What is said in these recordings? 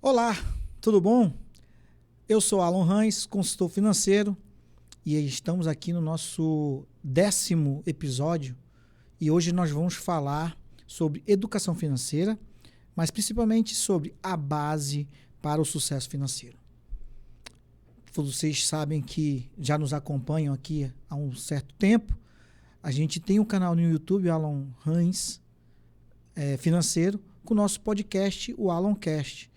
Olá, tudo bom? Eu sou Alan Rães, consultor financeiro, e estamos aqui no nosso 10º episódio. E hoje nós vamos falar sobre educação financeira, mas principalmente sobre a base para o sucesso financeiro. Vocês sabem que já nos acompanham aqui há um certo tempo. A gente tem um canal no YouTube, Alan Rães Financeiro, com o nosso podcast, o Alancast,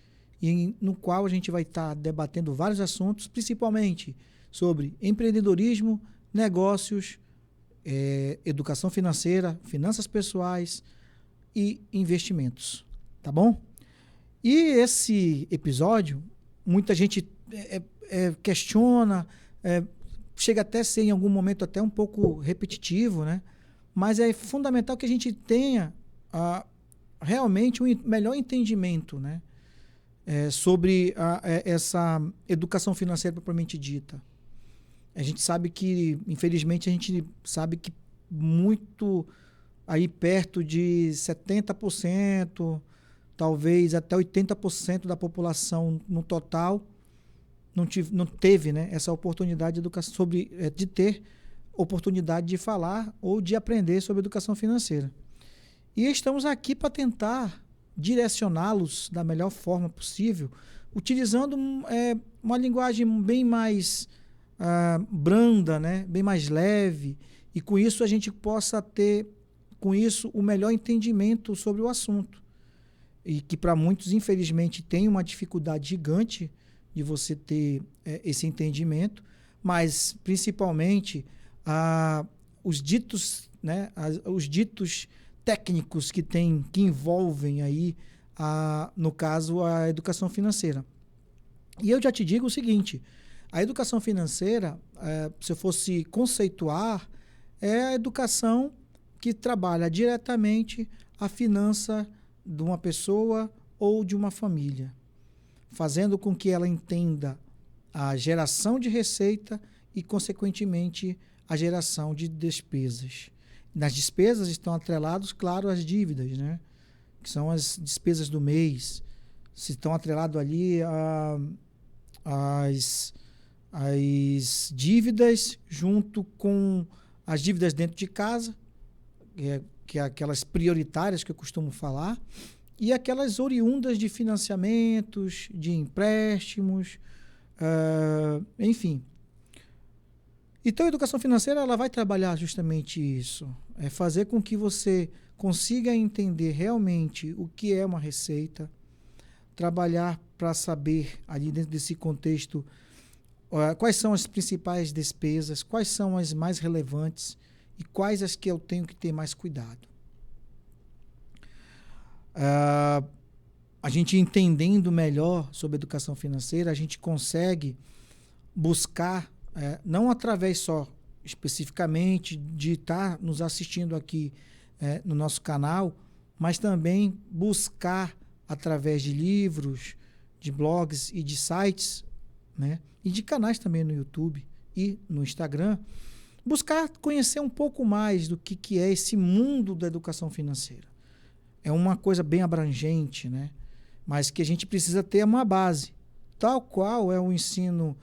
no qual a gente vai estar debatendo vários assuntos, principalmente sobre empreendedorismo, negócios, educação financeira, finanças pessoais e investimentos, tá bom? E esse episódio, muita gente questiona, chega até a ser em algum momento até um pouco repetitivo, né? Mas é fundamental que a gente tenha realmente um melhor entendimento, né? Sobre essa educação financeira propriamente dita. A gente sabe que, infelizmente, a gente sabe que muito, aí perto de 70%, talvez até 80% da população no total, não teve, né, essa oportunidade de educação de ter oportunidade de falar ou de aprender sobre educação financeira. E estamos aqui para tentar direcioná-los da melhor forma possível, utilizando uma linguagem bem mais branda, né, bem mais leve, e com isso a gente possa ter o melhor entendimento sobre o assunto. E que para muitos, infelizmente, tem uma dificuldade gigante de você ter esse entendimento, mas principalmente os ditos técnicos que envolvem aí, no caso, a educação financeira. E eu já te digo o seguinte: a educação financeira, se eu fosse conceituar, é a educação que trabalha diretamente a finança de uma pessoa ou de uma família, fazendo com que ela entenda a geração de receita e, consequentemente, a geração de despesas. Nas despesas estão atrelados, claro, as dívidas, né? Que são as despesas do mês. Se estão atrelados ali as dívidas junto com as dívidas dentro de casa, que é aquelas prioritárias que eu costumo falar, e aquelas oriundas de financiamentos, de empréstimos, enfim. Então, a educação financeira ela vai trabalhar justamente isso, fazer com que você consiga entender realmente o que é uma receita, trabalhar para saber, ali dentro desse contexto, quais são as principais despesas, quais são as mais relevantes e quais as que eu tenho que ter mais cuidado. A gente entendendo melhor sobre educação financeira, a gente consegue buscar, não através só especificamente de estar nos assistindo aqui no nosso canal, mas também buscar através de livros, de blogs e de sites, né, e de canais também no YouTube e no Instagram, buscar conhecer um pouco mais do que é esse mundo da educação financeira. É uma coisa bem abrangente, né, mas que a gente precisa ter uma base, tal qual é o ensino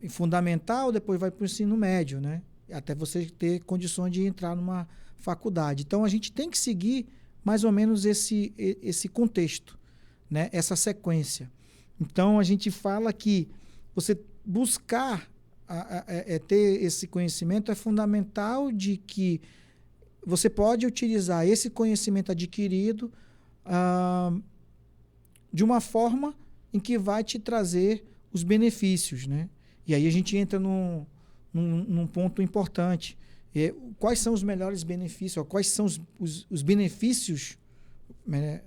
fundamental, depois vai para o ensino médio, né? Até você ter condições de entrar numa faculdade. Então, a gente tem que seguir mais ou menos esse contexto, né? Essa sequência. Então, a gente fala que você buscar ter esse conhecimento é fundamental, de que você pode utilizar esse conhecimento adquirido de uma forma em que vai te trazer os benefícios, né? E aí a gente entra num ponto importante. Quais são os melhores benefícios? Quais são os benefícios, né?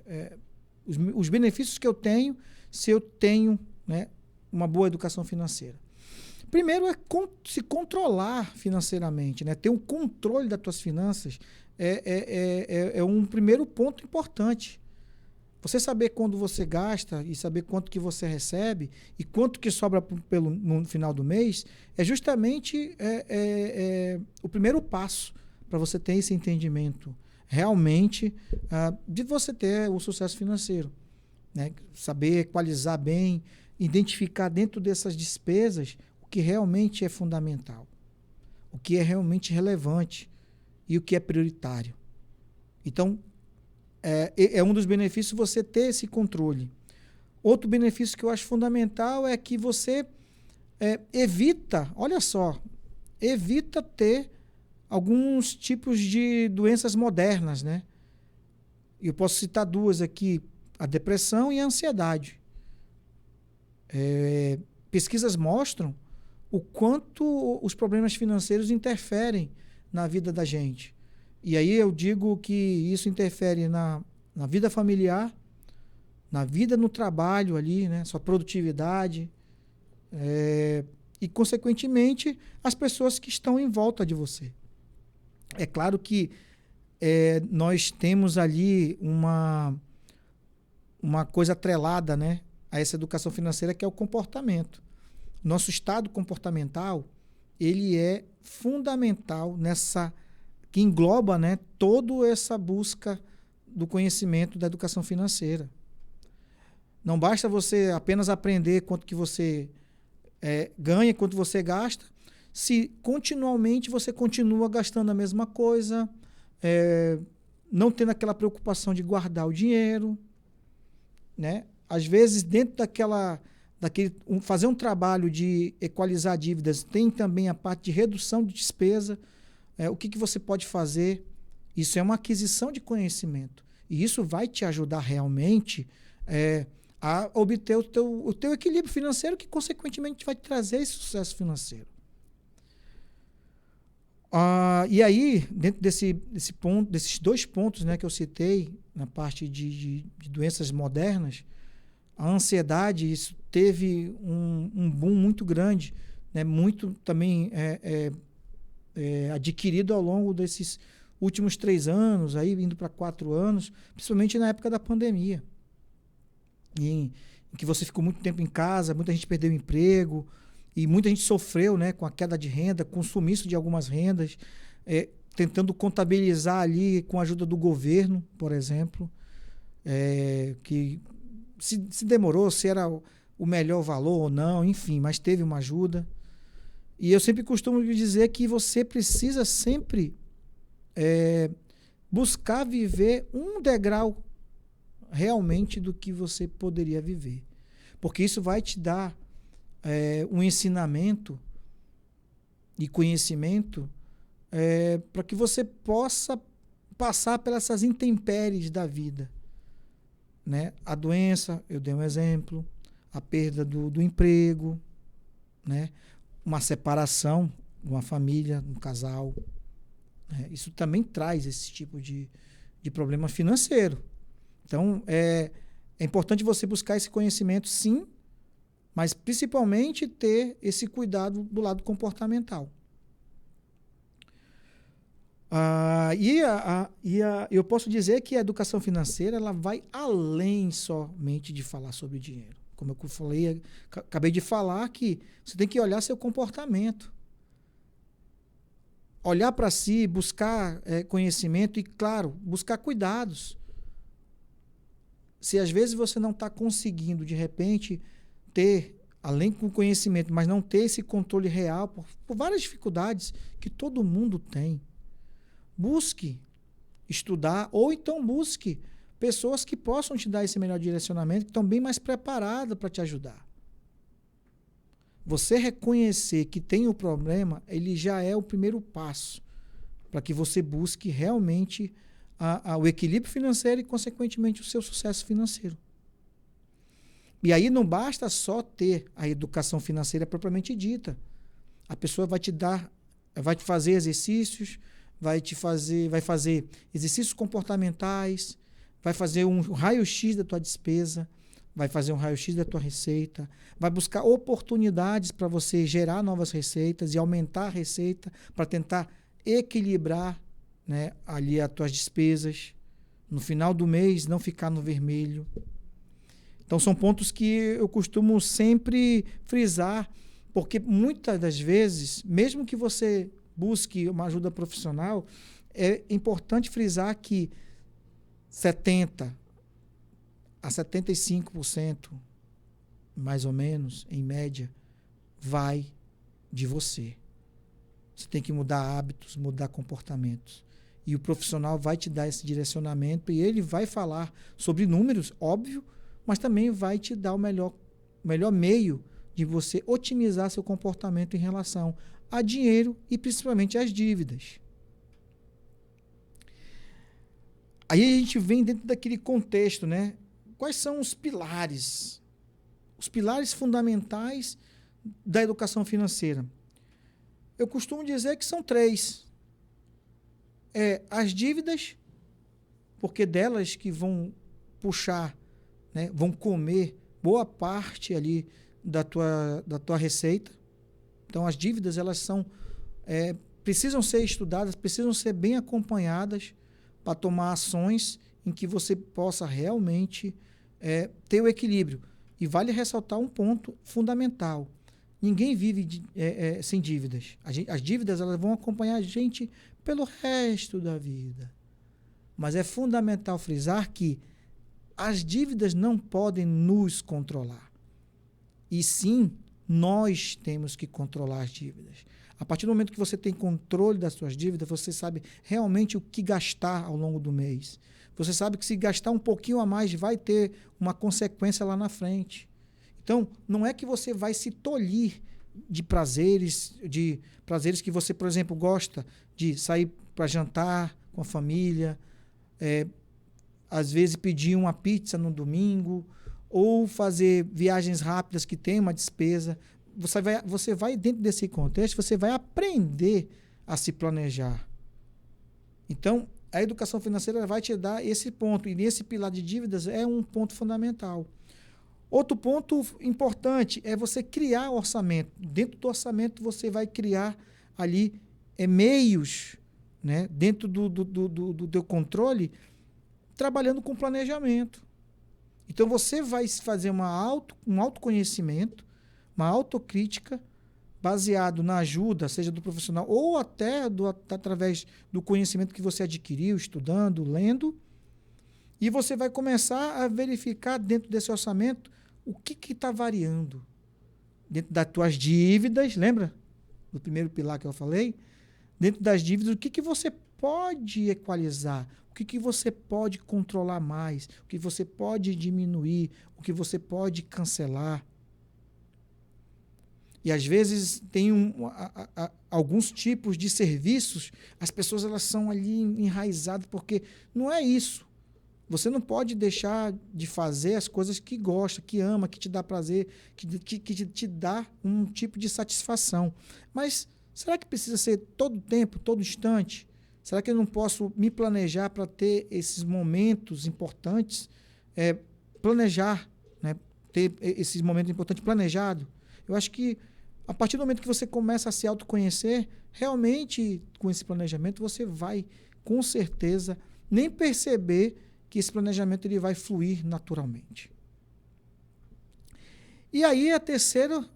Os benefícios que eu tenho se eu tenho, né, uma boa educação financeira. Primeiro é se controlar financeiramente, né? Ter um controle das tuas finanças é um primeiro ponto importante. Você saber quando você gasta e saber quanto que você recebe e quanto que sobra no final do mês é justamente o primeiro passo para você ter esse entendimento realmente de você ter o sucesso financeiro. né? Saber equalizar bem, identificar dentro dessas despesas o que realmente é fundamental, o que é realmente relevante e o que é prioritário. Então, é um dos benefícios você ter esse controle. Outro benefício que eu acho fundamental é que você evita, olha só, evita ter alguns tipos de doenças modernas, né? Eu posso citar duas aqui, a depressão e a ansiedade. Pesquisas mostram o quanto os problemas financeiros interferem na vida da gente. E aí eu digo que isso interfere na vida familiar, na vida no trabalho ali, né? Sua produtividade, e, consequentemente, as pessoas que estão em volta de você. É claro que nós temos ali uma coisa atrelada, né, a essa educação financeira, que é o comportamento. Nosso estado comportamental, ele é fundamental que engloba, né, toda essa busca do conhecimento da educação financeira. Não basta você apenas aprender quanto que você ganha, quanto você gasta, se continuamente você continua gastando a mesma coisa, não tendo aquela preocupação de guardar o dinheiro, né? Às vezes, dentro fazer um trabalho de equalizar dívidas, tem também a parte de redução de despesa. O que você pode fazer? Isso é uma aquisição de conhecimento. E isso vai te ajudar realmente a obter o teu equilíbrio financeiro, que, consequentemente, vai te trazer esse sucesso financeiro. E aí, dentro desses dois pontos, né, que eu citei, na parte de doenças modernas, a ansiedade, isso teve um boom muito grande, né, muito também adquirido ao longo desses últimos 3 anos, aí, indo para 4 anos, principalmente na época da pandemia, em que você ficou muito tempo em casa, muita gente perdeu o emprego, e muita gente sofreu, né, com a queda de renda, com o sumiço de algumas rendas, tentando contabilizar ali com a ajuda do governo, por exemplo, que se demorou, se era o melhor valor ou não, enfim, mas teve uma ajuda. E eu sempre costumo dizer que você precisa sempre buscar viver um degrau realmente do que você poderia viver. Porque isso vai te dar um ensinamento e conhecimento para que você possa passar pelas essas intempéries da vida, né? A doença, eu dei um exemplo, a perda do emprego, né? Uma separação de uma família, um casal, né? Isso também traz esse tipo de problema financeiro. Então, é importante você buscar esse conhecimento, sim, mas principalmente ter esse cuidado do lado comportamental. Eu posso dizer que a educação financeira, ela vai além somente de falar sobre dinheiro. Como eu falei, acabei de falar, que você tem que olhar seu comportamento. Olhar para si, buscar conhecimento e, claro, buscar cuidados. Se às vezes você não está conseguindo, de repente, ter, além do conhecimento, mas não ter esse controle real, por várias dificuldades que todo mundo tem, busque estudar, ou então busque pessoas que possam te dar esse melhor direcionamento, que estão bem mais preparadas para te ajudar. Você reconhecer que tem o problema, ele já é o primeiro passo para que você busque realmente o equilíbrio financeiro e, consequentemente, o seu sucesso financeiro. E aí não basta só ter a educação financeira propriamente dita. A pessoa vai te fazer exercícios, vai fazer exercícios comportamentais, vai fazer um raio-x da tua despesa, vai fazer um raio-x da tua receita, vai buscar oportunidades para você gerar novas receitas e aumentar a receita para tentar equilibrar, né, ali as tuas despesas. No final do mês, não ficar no vermelho. Então, são pontos que eu costumo sempre frisar, porque muitas das vezes, mesmo que você busque uma ajuda profissional, é importante frisar que 70% a 75%, mais ou menos, em média, vai de você. Você tem que mudar hábitos, mudar comportamentos. E o profissional vai te dar esse direcionamento e ele vai falar sobre números, óbvio, mas também vai te dar o melhor meio de você otimizar seu comportamento em relação a dinheiro e principalmente às dívidas. Aí a gente vem dentro daquele contexto, né? Quais são os pilares? Os pilares fundamentais da educação financeira. Eu costumo dizer que são 3. As dívidas, porque delas que vão puxar, né, vão comer boa parte ali da tua receita. Então, as dívidas, elas precisam ser estudadas, precisam ser bem acompanhadas para tomar ações em que você possa realmente ter o equilíbrio. E vale ressaltar um ponto fundamental. Ninguém vive sem dívidas. As dívidas, elas vão acompanhar a gente pelo resto da vida. Mas é fundamental frisar que as dívidas não podem nos controlar. E sim, nós temos que controlar as dívidas. A partir do momento que você tem controle das suas dívidas, você sabe realmente o que gastar ao longo do mês. Você sabe que se gastar um pouquinho a mais vai ter uma consequência lá na frente. Então, não é que você vai se tolir de prazeres que você, por exemplo, gosta de sair para jantar com a família, às vezes pedir uma pizza no domingo, ou fazer viagens rápidas que tem uma despesa. Você vai dentro desse contexto, você vai aprender a se planejar. Então, a educação financeira vai te dar esse ponto, e esse pilar de dívidas é um ponto fundamental. Outro ponto importante é você criar orçamento. Dentro do orçamento, você vai criar ali meios, né, dentro do teu controle, trabalhando com planejamento. Então, você vai fazer um autoconhecimento, uma autocrítica, baseado na ajuda, seja do profissional, ou até através do conhecimento que você adquiriu, estudando, lendo, e você vai começar a verificar dentro desse orçamento o que está variando. Dentro das tuas dívidas, lembra do primeiro pilar que eu falei? Dentro das dívidas, o que você pode equalizar, o que você pode controlar mais, o que você pode diminuir, o que você pode cancelar. E às vezes tem alguns tipos de serviços, as pessoas elas são ali enraizadas, porque não é isso. Você não pode deixar de fazer as coisas que gosta, que ama, que te dá prazer, que te dá um tipo de satisfação. Mas será que precisa ser todo tempo, todo instante? Será que eu não posso me planejar para ter esses momentos importantes? Planejar, né? Ter esses momentos importantes planejado. Eu acho que a partir do momento que você começa a se autoconhecer, realmente com esse planejamento você vai, com certeza, nem perceber que esse planejamento ele vai fluir naturalmente. E aí a terceira,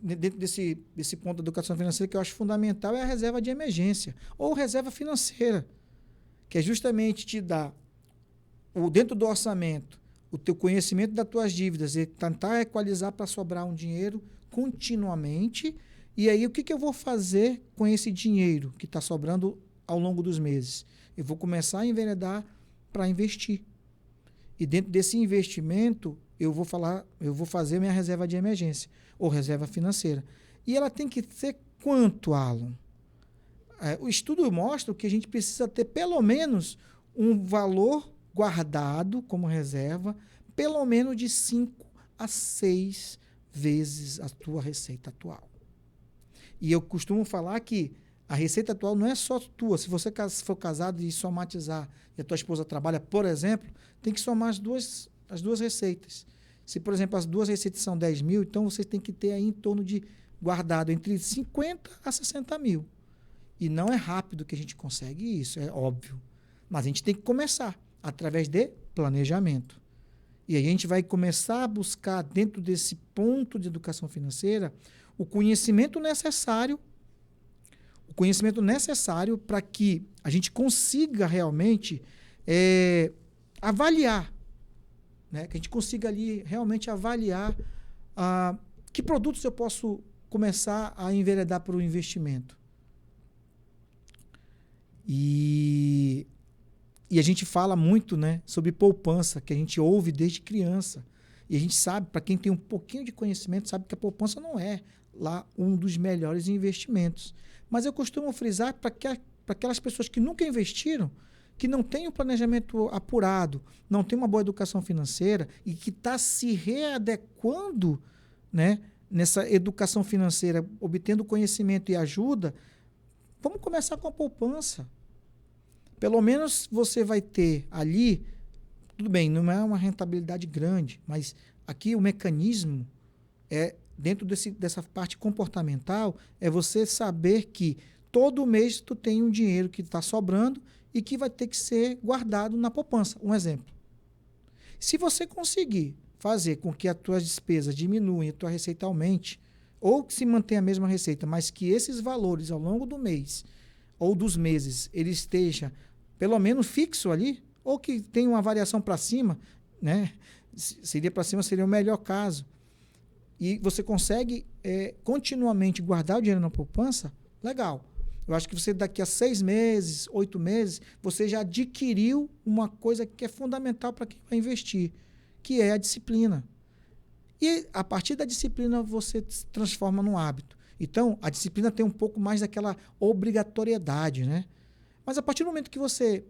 dentro desse ponto da educação financeira que eu acho fundamental, é a reserva de emergência, ou reserva financeira, que é justamente te dar, dentro do orçamento, o teu conhecimento das tuas dívidas e tentar equalizar para sobrar um dinheiro continuamente. E aí o que eu vou fazer com esse dinheiro que está sobrando ao longo dos meses? Eu vou começar a enveredar para investir. E dentro desse investimento, eu vou fazer minha reserva de emergência, ou reserva financeira. E ela tem que ser quanto, Alan? O estudo mostra que a gente precisa ter pelo menos um valor guardado como reserva, pelo menos de 5 a 6 vezes a tua receita atual. E eu costumo falar que a receita atual não é só tua. Se você for casado e somatizar, e a tua esposa trabalha, por exemplo, tem que somar as duas receitas. Se, por exemplo, as duas receitas são 10 mil, então você tem que ter aí em torno de guardado entre 50 a 60 mil. E não é rápido que a gente consegue isso, é óbvio. Mas a gente tem que começar através de planejamento. E aí a gente vai começar a buscar, dentro desse ponto de educação financeira, o conhecimento necessário para que a gente consiga realmente avaliar né? Que a gente consiga ali realmente avaliar que produtos eu posso começar a enveredar para o investimento. E a gente fala muito, né, sobre poupança, que a gente ouve desde criança. E a gente sabe, para quem tem um pouquinho de conhecimento, sabe que a poupança não é lá um dos melhores investimentos. Mas eu costumo frisar para aquelas pessoas que nunca investiram, que não têm um planejamento apurado, não tem uma boa educação financeira e que está se readequando, né, nessa educação financeira, obtendo conhecimento e ajuda, vamos começar com a poupança. Pelo menos você vai ter ali, tudo bem, não é uma rentabilidade grande, mas aqui o mecanismo é, dentro dessa parte comportamental, é você saber que todo mês tu tem um dinheiro que está sobrando e que vai ter que ser guardado na poupança. Um exemplo. Se você conseguir fazer com que as tuas despesas diminuam e a tua receita aumente, ou que se mantenha a mesma receita, mas que esses valores ao longo do mês ou dos meses ele esteja pelo menos fixo ali, ou que tenha uma variação para cima, né? Seria para cima, seria o melhor caso. E você consegue continuamente guardar o dinheiro na poupança, legal. Eu acho que você daqui a 6 meses, 8 meses, você já adquiriu uma coisa que é fundamental para quem vai investir, que é a disciplina. E a partir da disciplina você se transforma num hábito. Então, a disciplina tem um pouco mais daquela obrigatoriedade, né? Mas a partir do momento que você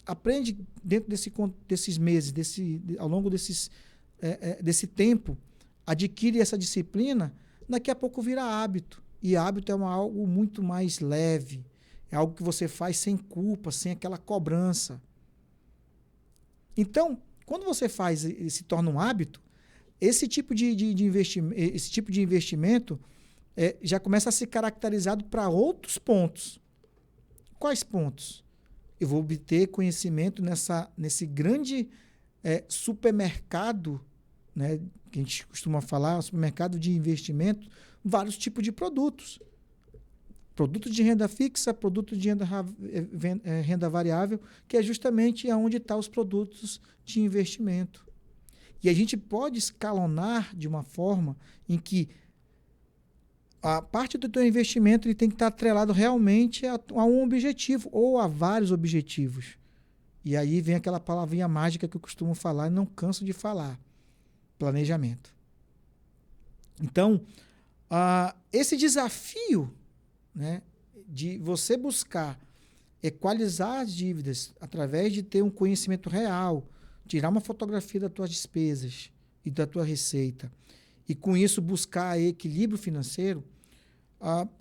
aprende dentro desses meses, ao longo desse tempo, adquire essa disciplina, daqui a pouco vira hábito. E hábito é algo muito mais leve. É algo que você faz sem culpa, sem aquela cobrança. Então, quando você faz e se torna um hábito, esse tipo de investimento já começa a ser caracterizado para outros pontos. Quais pontos? Eu vou obter conhecimento nesse grande supermercado, né, que a gente costuma falar, supermercado de investimento, vários tipos de produtos. Produto de renda fixa, produto de renda variável, que é justamente onde estão os produtos de investimento. E a gente pode escalonar de uma forma em que a parte do teu investimento ele tem que estar atrelado realmente a um objetivo ou a vários objetivos. E aí vem aquela palavrinha mágica que eu costumo falar e não canso de falar. Planejamento. Então, esse desafio, né, de você buscar equalizar as dívidas através de ter um conhecimento real, tirar uma fotografia das tuas despesas e da tua receita, e com isso buscar equilíbrio financeiro,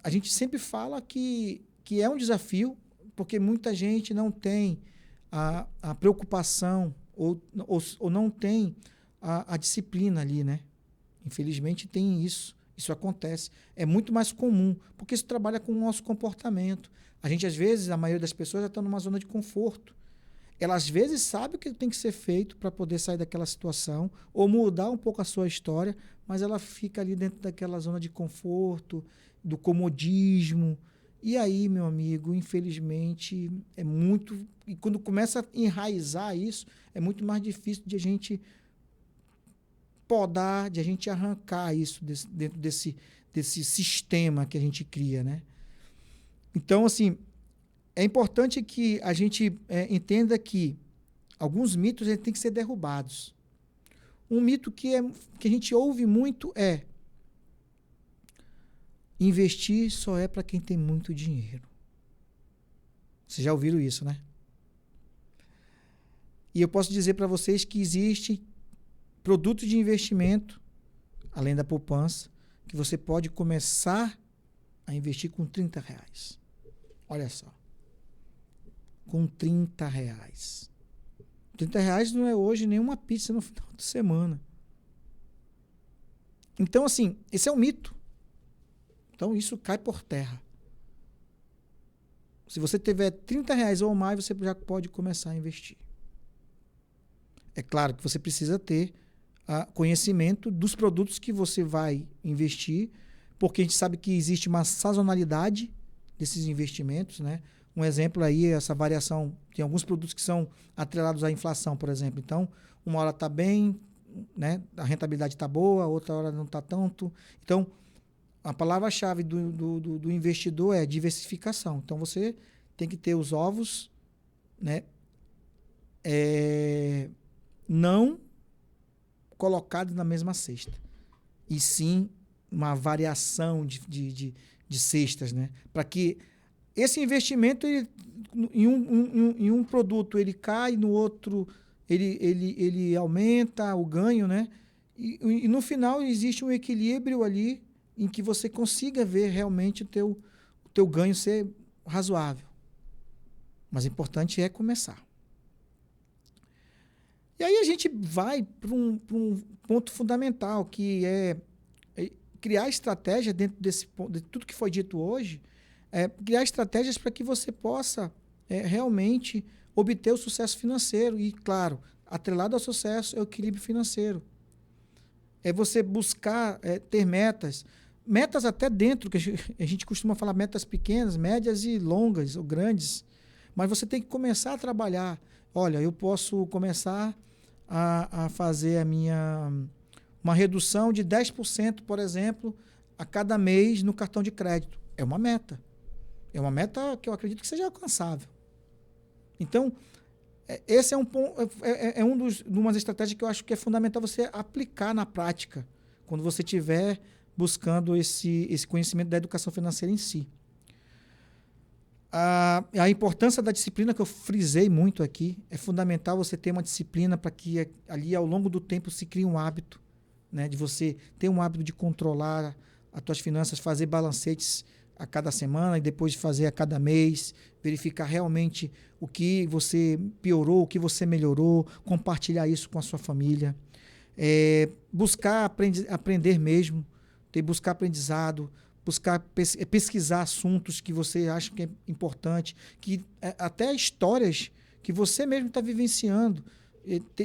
a gente sempre fala que é um desafio, porque muita gente não tem a preocupação ou não tem a disciplina ali, né? Infelizmente tem isso. Isso acontece. É muito mais comum, porque isso trabalha com o nosso comportamento. A gente, às vezes, a maioria das pessoas já está numa zona de conforto. Ela, às vezes, sabe o que tem que ser feito para poder sair daquela situação ou mudar um pouco a sua história, mas ela fica ali dentro daquela zona de conforto, do comodismo. E aí, meu amigo, infelizmente, é muito... E quando começa a enraizar isso, é muito mais difícil de a gente podar, de a gente arrancar isso dentro desse sistema que a gente cria, né? Então, assim, é importante que a gente entenda que alguns mitos têm que ser derrubados. Um mito que a gente ouve muito é: investir só é para quem tem muito dinheiro. Vocês já ouviram isso, né? E eu posso dizer para vocês que existe produtos de investimento, além da poupança, que você pode começar a investir com R$30. Olha só. Com R$30. R$30 não é hoje nenhuma pizza no final de semana. Então, assim, esse é um mito. Então, isso cai por terra. Se você tiver R$30 ou mais, você já pode começar a investir. É claro que você precisa ter conhecimento dos produtos que você vai investir, porque a gente sabe que existe uma sazonalidade desses investimentos, né? Um exemplo aí, essa variação, tem alguns produtos que são atrelados à inflação, por exemplo. Então, uma hora está bem, né? A rentabilidade está boa, outra hora não está tanto. Então, a palavra-chave do investidor é diversificação. Então, você tem que ter os ovos, né? Não colocados na mesma cesta. E sim uma variação de cestas, né? Para que esse investimento em um produto ele cai, no outro ele aumenta o ganho, né? E no final existe um equilíbrio ali em que você consiga ver realmente o teu ganho ser razoável. Mas o importante é começar. E aí a gente vai para um ponto fundamental, que é criar estratégia dentro de tudo que foi dito hoje, criar estratégias para que você possa realmente obter o sucesso financeiro. E, claro, atrelado ao sucesso é o equilíbrio financeiro. É você buscar ter metas até dentro, que a gente costuma falar metas pequenas, médias e longas, ou grandes, mas você tem que começar a trabalhar. Olha, eu posso começar a fazer uma redução de 10%, por exemplo, a cada mês no cartão de crédito. É uma meta. É uma meta que eu acredito que seja alcançável. Então, esse é um ponto, uma das estratégias que eu acho que é fundamental você aplicar na prática, quando você estiver buscando esse conhecimento da educação financeira em si. A importância da disciplina, que eu frisei muito aqui, é fundamental você ter uma disciplina para que ali ao longo do tempo se crie um hábito, né, de você ter um hábito de controlar as tuas finanças, fazer balancetes a cada semana e depois fazer a cada mês, verificar realmente o que você piorou, o que você melhorou, compartilhar isso com a sua família, buscar aprender mesmo, buscar aprendizado, buscar pesquisar assuntos que você acha que é importante, até histórias que você mesmo está vivenciando.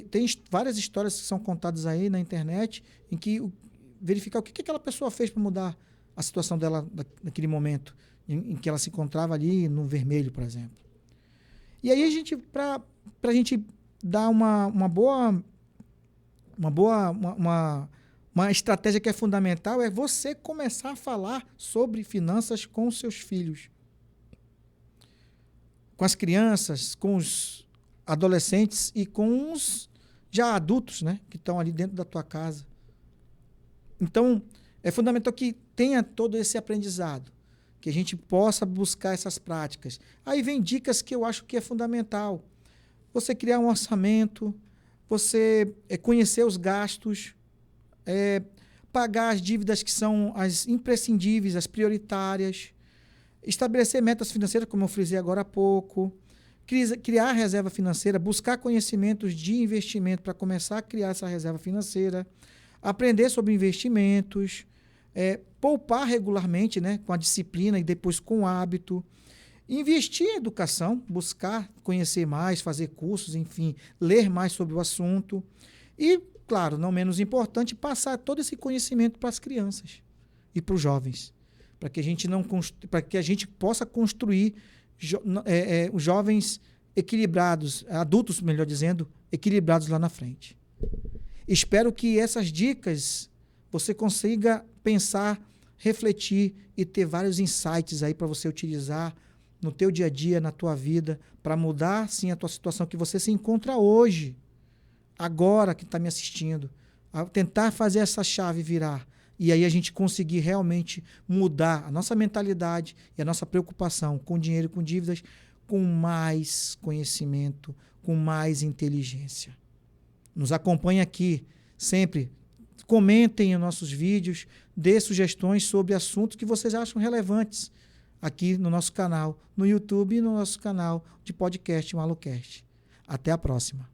Tem várias histórias que são contadas aí na internet, em que verificar o que aquela pessoa fez para mudar a situação dela naquele momento, em que ela se encontrava ali no vermelho, por exemplo. E aí, para a gente dar uma estratégia que é fundamental, é você começar a falar sobre finanças com os seus filhos, com as crianças, com os adolescentes e com os já adultos, né, que estão ali dentro da tua casa. Então, é fundamental que tenha todo esse aprendizado, que a gente possa buscar essas práticas. Aí vem dicas que eu acho que é fundamental. Você criar um orçamento, você conhecer os gastos, pagar as dívidas que são as imprescindíveis, as prioritárias, estabelecer metas financeiras, como eu frisei agora há pouco, criar reserva financeira, buscar conhecimentos de investimento para começar a criar essa reserva financeira, aprender sobre investimentos, poupar regularmente, né, com a disciplina e depois com o hábito, investir em educação, buscar conhecer mais, fazer cursos, enfim, ler mais sobre o assunto e, claro, não menos importante, passar todo esse conhecimento para as crianças e para os jovens, para que a gente possa construir os jovens equilibrados, adultos, melhor dizendo, equilibrados lá na frente. Espero que essas dicas você consiga pensar, refletir e ter vários insights aí para você utilizar no teu dia a dia, na tua vida, para mudar, sim, a tua situação que você se encontra hoje, agora que está me assistindo, a tentar fazer essa chave virar. E aí a gente conseguir realmente mudar a nossa mentalidade e a nossa preocupação com dinheiro e com dívidas, com mais conhecimento, com mais inteligência. Nos acompanhe aqui sempre. Comentem os nossos vídeos, dê sugestões sobre assuntos que vocês acham relevantes aqui no nosso canal, no YouTube e no nosso canal de podcast MaluCast. Até a próxima.